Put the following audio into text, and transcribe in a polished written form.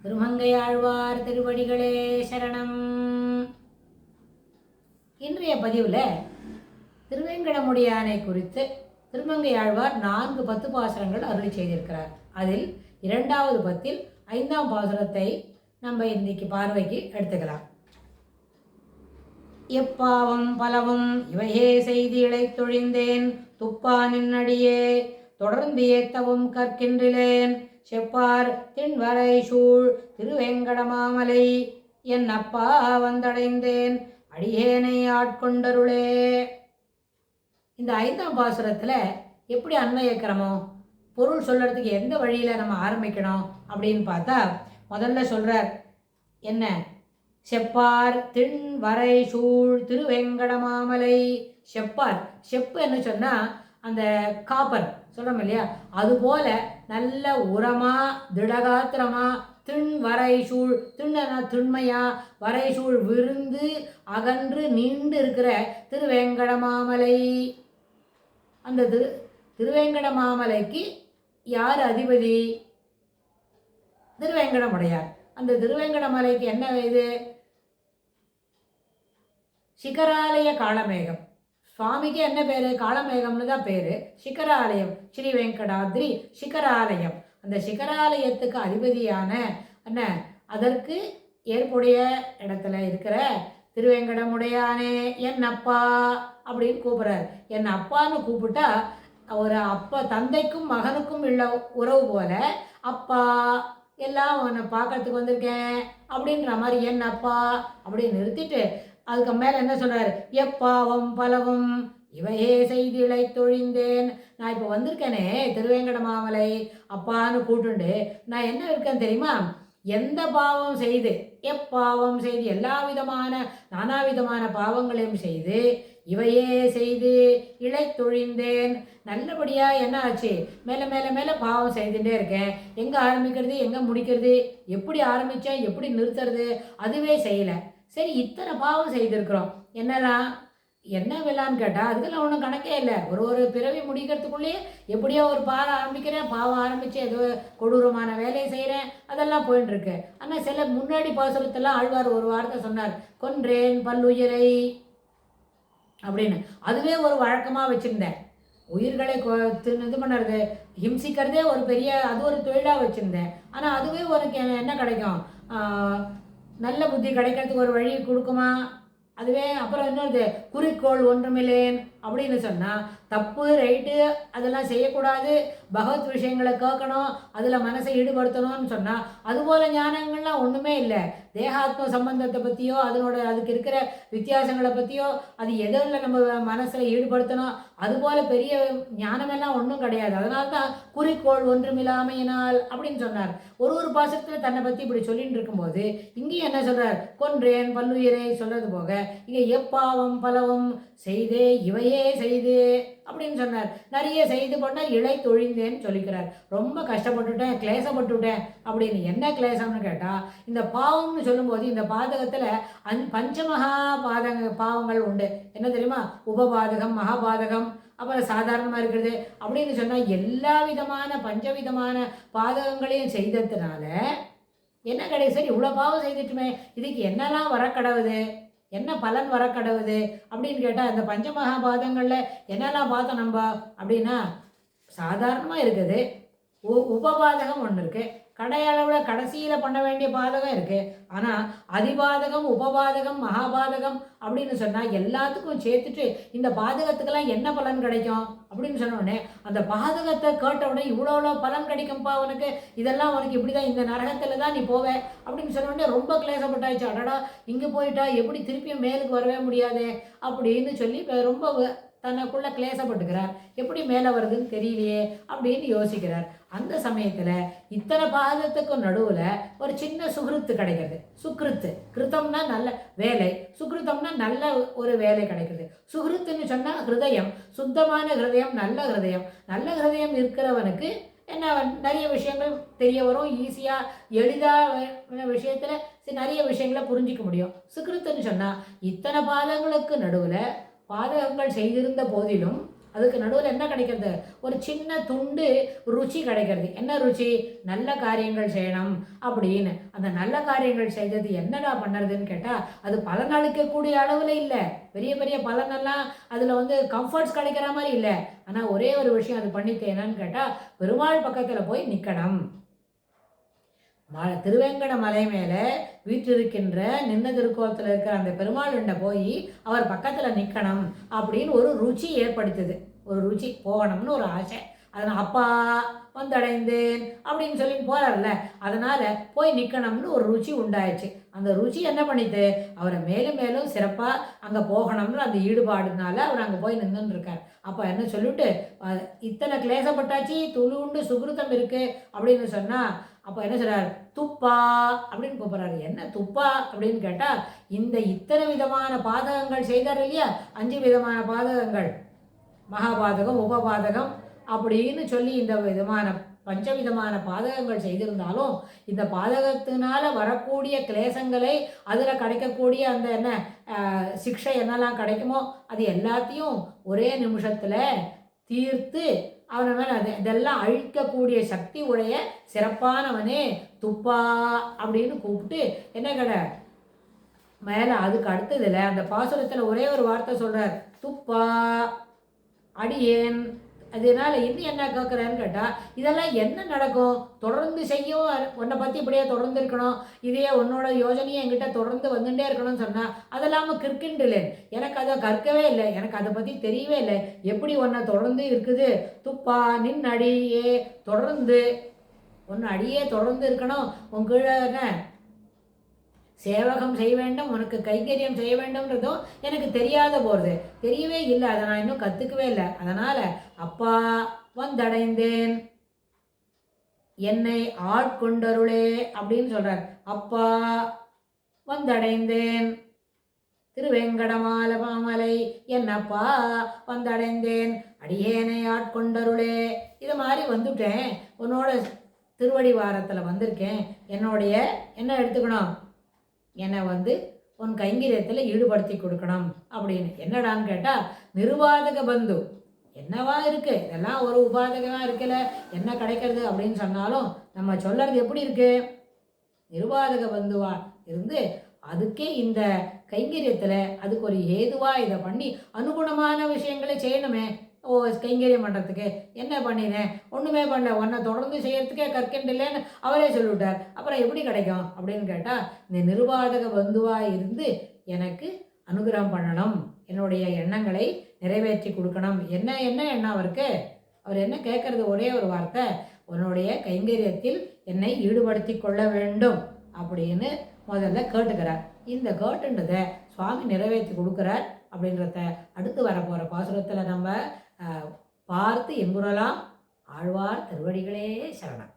திருமங்கையாழ்வார் திருவடிகளே சரணம். இன்றைய பதிவில் திருவேங்கடமுடியானை குறித்து திருமங்கையாழ்வார் 4 10 பாசுரங்கள் அருளி செய்திருக்கிறார். அதில் 2வது பத்தில் 5ஆம் பாசுரத்தை நம்ம இன்னைக்கு பார்வைக்கு எடுத்துக்கலாம். எப்பாவம் பலவும் இவையே செய்தி இழைத்தொழிந்தேன், துப்பா நின்னடியே தொடர்ந்து ஏத்தவும் கற்கின்றிலேன், செப்பார் திண்வரை சூழ் திருவேங்கடமாமலை என் அப்பா வந்தடைந்தேன், அடியேனை ஆட்கொண்டருளே. இந்த 5ஆம் பாசுரத்தில் எப்படி அன்வயக்கிரமம், பொருள் சொல்கிறதுக்கு எந்த வழியில் நம்ம ஆரம்பிக்கணும் அப்படின்னு பார்த்தா, முதல்ல சொல்கிறார் என்ன, செப்பார் திண் வரை சூழ் திருவேங்கடமாமலை. செப்பார், செப்பு என்ன சொன்னால் அந்த காப்பர் சொல்கிறோம் இல்லையா, அதுபோல் நல்ல உரமாக திடகாத்திரமாக திண் வரை சூழ், திண்ணனா திண்மையா, வரை சூழ் விருந்து அகன்று நீண்டு இருக்கிற திருவேங்கடமாமலை. அந்த திருவேங்கடமாமலைக்கு யார் அதிபதி? திருவேங்கடமுடையார். அந்த திருவேங்கடமலைக்கு என்ன இது? சிகராலய காளமேகம். சுவாமிக்கு என்ன பேர்? காளமேகம்னு தான் பேர். சிகராலயம், ஸ்ரீ வெங்கடாத்ரி சிகராலயம். அந்த சிகராலயத்துக்கு அதிபதியான என்ன, அதற்கு ஏற்புடைய இடத்துல இருக்கிற திருவேங்கடமுடையானே என் அப்பா அப்படின்னு கூப்பிட்றார். என் அப்பான்னு கூப்பிட்டா ஒரு அப்பா தந்தைக்கும் மகனுக்கும் உள்ள உறவு போல, அப்பா எல்லாம் உன்னை பார்க்கறதுக்கு வந்திருக்கேன் அப்படின்ற மாதிரி என் அப்பா அப்படின்னு நிறுத்திட்டு அதுக்கு மேலே என்ன சொல்கிறார், எப்பாவும் பலவும் இவையே செய்தி இழைத்தொழிந்தேன். நான் இப்போ வந்திருக்கேனே திருவேங்கடமாமலை அப்பான்னு கூட்டுண்டு நான் என்ன இருக்கேன் தெரியுமா, எந்த பாவம் செய்து, எப்பாவம் செய்து எல்லா விதமான நானாவிதமான பாவங்களையும் செய்து இவையே செய்து இழைத்தொழிந்தேன். நல்லபடியாக என்ன ஆச்சு, மேலே மேலே மேலே பாவம் செய்துட்டே இருக்கேன். எங்கே ஆரம்பிக்கிறது, எங்கே முடிக்கிறது, எப்படி ஆரம்பித்தேன், எப்படி நிறுத்துறது, அதுவே செய்யலை. சரி, இத்தனை பாவம் செய்திருக்கிறோம், என்னெல்லாம் என்ன விழான்னு கேட்டால் அதுக்கெல்லாம் ஒன்றும் கணக்கே இல்லை. ஒரு பிறவி முடிக்கிறதுக்குள்ளேயே எப்படியோ ஒரு பாவம் ஆரம்பிக்கிறேன், பாவம் ஆரம்பித்து ஏதோ கொடூரமான வேலையை செய்கிறேன், அதெல்லாம் போயிட்டுருக்கு. ஆனால் சில முன்னாடி பாசுரத்தெல்லாம் ஆழ்வார் ஒரு வார்த்தை சொன்னார், கொன்றேன் பல்லுயிரை அப்படின்னு. அதுவே ஒரு வழக்கமாக வச்சுருந்தேன். உயிர்களை இது பண்ணுறது, ஹிம்சிக்கிறதே ஒரு பெரிய, அது ஒரு தொழிலாக வச்சுருந்தேன். ஆனால் அதுவே உனக்கு என்ன கிடைக்கும், நல்ல புத்தி கிடைக்கிறதுக்கு ஒரு வழி கொடுக்குமா? அதுவே அப்புறம் இன்னொரு குறிக்கோள் ஒன்றுமில்லேன் அப்படின்னு சொன்னால் தப்பு ரைட்டு அதெல்லாம் செய்யக்கூடாது, பகவத் விஷயங்களை கேட்கணும், அதில் மனசை ஈடுபடுத்தணும்னு சொன்னால் அதுபோல் ஞானங்கள்லாம் ஒன்றுமே இல்லை. தேகாத்ம சம்பந்தத்தை பற்றியோ அதுக்கு இருக்கிற வித்தியாசங்களை பற்றியோ அது எதில் நம்ம மனசில் ஈடுபடுத்தணும், அதுபோல் பெரிய ஞானமெல்லாம் ஒன்றும் கிடையாது. அதனால தான் குறிக்கோள் ஒன்றுமில்லாமையினால் அப்படின்னு சொன்னார். ஒரு பாசத்தில் தன்னை பற்றி இப்படி சொல்லிட்டு இருக்கும்போது இங்கேயும் என்ன சொல்கிறார், கொன்றேன் பல்லுயிரை சொல்கிறது போக இங்கே எப்பாவம் பலவும் செய்தே இவையே செய்து அப்படின்னு சொன்னார். நிறைய செய்து பண்ணால் இழைத்தொழிந்தேன்னு சொல்லிக்கிறார். ரொம்ப கஷ்டப்பட்டுட்டேன், கிளேசப்பட்டுட்டேன் அப்படின்னு. என்ன கிளேசம்னு கேட்டால், இந்த பாவம்னு சொல்லும்போது இந்த பாதகத்தில் பஞ்சமகா பாவங்கள் உண்டு. என்ன தெரியுமா, உபபாதகம், மகாபாதகம், அப்புறம் சாதாரணமாக இருக்கிறது அப்படின்னு சொன்னால் எல்லா விதமான பஞ்சவிதமான பாதகங்களையும் செய்ததுனால என்ன கிடையாது. சரி, இவ்வளோ பாவம் செய்துட்டுமே, இதுக்கு என்னெல்லாம் வரக்கடவுது, என்ன பலன் வரக்கடவுது அப்படின்னு கேட்டால், இந்த பஞ்சமகாபாதங்களில் என்னெல்லாம் பார்த்தோம் நம்ம அப்படின்னா, சாதாரணமாக இருக்குது, உபபாதகம் ஒன்று இருக்குது, கடையளவில் கடைசியில் பண்ண வேண்டிய பாதகம் இருக்குது. ஆனால் அதிபாதகம், உபபாதகம், மகாபாதகம் அப்படின்னு சொன்னால் எல்லாத்துக்கும் சேர்த்துட்டு இந்த பாதகத்துக்கெல்லாம் என்ன பலன் கிடைக்கும் அப்படின்னு சொன்னோடனே, அந்த பாதகத்தை கேட்ட உடனே இவ்வளோ பலன் கிடைக்கும்ப்பா உனக்கு, இதெல்லாம் உனக்கு இப்படி தான், இந்த நரகத்தில் தான் நீ போவே அப்படின்னு சொன்னோடனே ரொம்ப கிளேசப்பட்டாச்சு. அடடா, இங்கே போயிட்டா எப்படி திருப்பியும் மேலுக்கு வரவே முடியாதே அப்படின்னு சொல்லி ரொம்ப தனக்குள்ளே கிளேசப்பட்டுக்கிறார். எப்படி மேலே வருதுன்னு தெரியலையே அப்படின்னு யோசிக்கிறார். அந்த சமயத்தில் இத்தனை பாதத்துக்கும் நடுவில் ஒரு சின்ன சுகிருத்து கிடைக்கிறது. சுக்ருத்து, கிருத்தம்னா நல்ல வேலை, சுக்ருத்தம்னா நல்ல ஒரு வேலை கிடைக்குது. சுகிருத்துன்னு சொன்னால் ஹிருதயம், சுத்தமான ஹிருதயம், நல்ல ஹிருதயம். நல்ல ஹிருதயம் இருக்கிறவனுக்கு என்ன, நிறைய விஷயங்கள் தெரிய வரும், ஈஸியாக எளிதாக விஷயத்தில் நிறைய விஷயங்களை புரிஞ்சிக்க முடியும். சுக்ருத்துன்னு சொன்னால் இத்தனை பாதங்களுக்கு நடுவில் பாதகங்கள் செய்திருந்த போதிலும் அதுக்கு நடுவில் என்ன கிடைக்கிறது? ஒரு சின்ன துண்டு ருச்சி கிடைக்கிறது. என்ன ருச்சி? நல்ல காரியங்கள் செய்யணும் அப்படின்னு. அந்த நல்ல காரியங்கள் செய்தது என்னடா பண்ணுறதுன்னு கேட்டால், அது பலன் அளிக்கக்கூடிய அளவில் இல்லை, பெரிய பெரிய பலனெல்லாம் அதில் கம்ஃபர்ட்ஸ் கிடைக்கிற மாதிரி இல்லை. ஆனால் ஒரே ஒரு விஷயம் அது பண்ணிட்டு என்னன்னு கேட்டால், பெருமாள் பக்கத்தில் போய் நிற்கணும். திருவேங்கட மலை மேலே வீற்றிருக்கின்ற நின்ன திருக்கோலத்தில் இருக்கிற அந்த பெருமாள்கிட்ட போய் அவர் பக்கத்தில் நிற்கணும் அப்படின்னு ஒரு ருச்சி ஏற்படுத்துது. ஒரு ருச்சி போகணும்னு ஒரு ஆசை. அதனால் அப்பா வந்தடைந்தேன் அப்படின்னு சொல்லிட்டு போகிறார்ல, அதனால் போய் நிற்கணும்னு ஒரு ருச்சி உண்டாயிடுச்சு. அந்த ருச்சி என்ன பண்ணிட்டு அவரை மேலும் மேலும் சிறப்பாக அங்கே போகணும்னு அந்த ஈடுபாடுனால அவர் அங்கே போய் நின்றுன்னு இருக்கார். அப்போ என்ன சொல்லிவிட்டு, இத்தனை கிளேசப்பட்டாச்சு, துளுண்டு சுகிருத்தம் இருக்குது அப்படின்னு சொன்னால், அப்போ என்ன சொல்கிறார்? துப்பா அப்படின்னு கூப்பிட்றாரு. என்ன துப்பா அப்படின்னு கேட்டால், இத்தனை விதமான பாதகங்கள் செய்தார் இல்லையா, 5 விதமான பாதகங்கள், மகாபாதகம், உபபாதகம் அப்படின்னு சொல்லி இந்த விதமான பஞ்சவிதமான பாதகங்கள் செய்திருந்தாலும், இந்த பாதகத்தினால வரக்கூடிய கிளேசங்களை, அதில் கிடைக்கக்கூடிய அந்த என்ன சிக்ஷை என்னெல்லாம் கிடைக்குமோ அது எல்லாத்தையும் ஒரே நிமிஷத்தில் தீர்த்து அவனை மேலே இதெல்லாம் அழிக்கக்கூடிய சக்தி உடைய சிறப்பானவனே துப்பா அப்படின்னு கூப்பிட்டு என்ன கடை மேலே அதுக்கு அடுத்ததில் அந்த பாசுரத்தில் ஒரே ஒரு வார்த்தை சொல்கிறார், துப்பா அடியேன். அதனால் இன்னும் என்ன கேட்குறேன்னு கேட்டால், இதெல்லாம் என்ன நடக்கும்? தொடர்ந்து செய்யவும் உன்னை பற்றி இப்படியே தொடர்ந்து இருக்கணும், இதையே உன்னோட யோஜனையை என்கிட்ட தொடர்ந்து வந்துட்டே இருக்கணும்னு சொன்னால், அதெல்லாமல் கிற்கின்றேன். எனக்கு அதை கற்கவே இல்லை, எனக்கு அதை பற்றி தெரியவே இல்லை. எப்படி உன்னை தொடர்ந்து இருக்குது? துப்பா நின் அடியே தொடர்ந்து, உன் அடியே தொடர்ந்து இருக்கணும். உன் கீழே என்ன சேவகம் செய்ய வேண்டும், உனக்கு கைங்கரியம் செய்ய வேண்டும்ன்றதும் எனக்கு தெரியாத போகிறது, தெரியவே இல்லை. அதை நான் இன்னும் கற்றுக்கவே இல்லை. அதனால் அப்பா வந்தடைந்தேன், என்னை ஆட்கொண்டருளே அப்படின்னு சொல்கிறார். அப்பா வந்தடைந்தேன், திருவேங்கடமாலை என்னப்பா வந்தடைந்தேன், அடியேனை ஆட்கொண்டருளே. இது மாதிரி வந்துட்டேன், உன்னோட திருவடி வாரத்தில் வந்திருக்கேன், என்னுடைய என்ன எடுத்துக்கணும், என்னை உன் கைங்கரியத்தில் ஈடுபடுத்தி கொடுக்கணும் அப்படின்னு. என்னடான்னு கேட்டால், நிருபாதக பந்து என்னவா இருக்குது, இதெல்லாம் ஒரு உபாதகமாக இருக்கல, என்ன கிடைக்கிறது அப்படின்னு சொன்னாலும் நம்ம சொல்கிறது எப்படி இருக்குது? நிருபாதக பந்துவா இருந்து அதுக்கே இந்த கைங்கரியத்தில் அதுக்கு ஒரு ஏதுவாக இதை பண்ணி அனுகுணமான விஷயங்களை செய்யணுமே. கைங்கரியம் பண்ணுறதுக்கு என்ன பண்ணினேன்? ஒன்றுமே பண்ணல, உன்னை தொடர்ந்து செய்யறதுக்கே கற்கின்றலேன்னு அவரே சொல்லிவிட்டார். அப்புறம் எப்படி கிடைக்கும் அப்படின்னு கேட்டால், இந்த நிருபாதக பந்துவாக இருந்து எனக்கு அனுகிரகம் பண்ணணும், என்னுடைய எண்ணங்களை நிறைவேற்றி கொடுக்கணும். என்ன என்ன எண்ணம் அவருக்கு? அவர் என்ன கேட்குறது? ஒரே ஒரு வார்த்தை, உன்னுடைய கைங்கரியத்தில் என்னை ஈடுபடுத்தி கொள்ள வேண்டும் அப்படின்னு முதல்ல கேட்டுக்கிறார். இந்த கேட்டுன்றதை சுவாமி நிறைவேற்றி கொடுக்குறார் அப்படின்றத அடுத்து வரப்போகிற பாசுரத்தில் நம்ம பார்த்து இன்புறலாம். ஆழ்வார் திருவடிகளே சரணம்.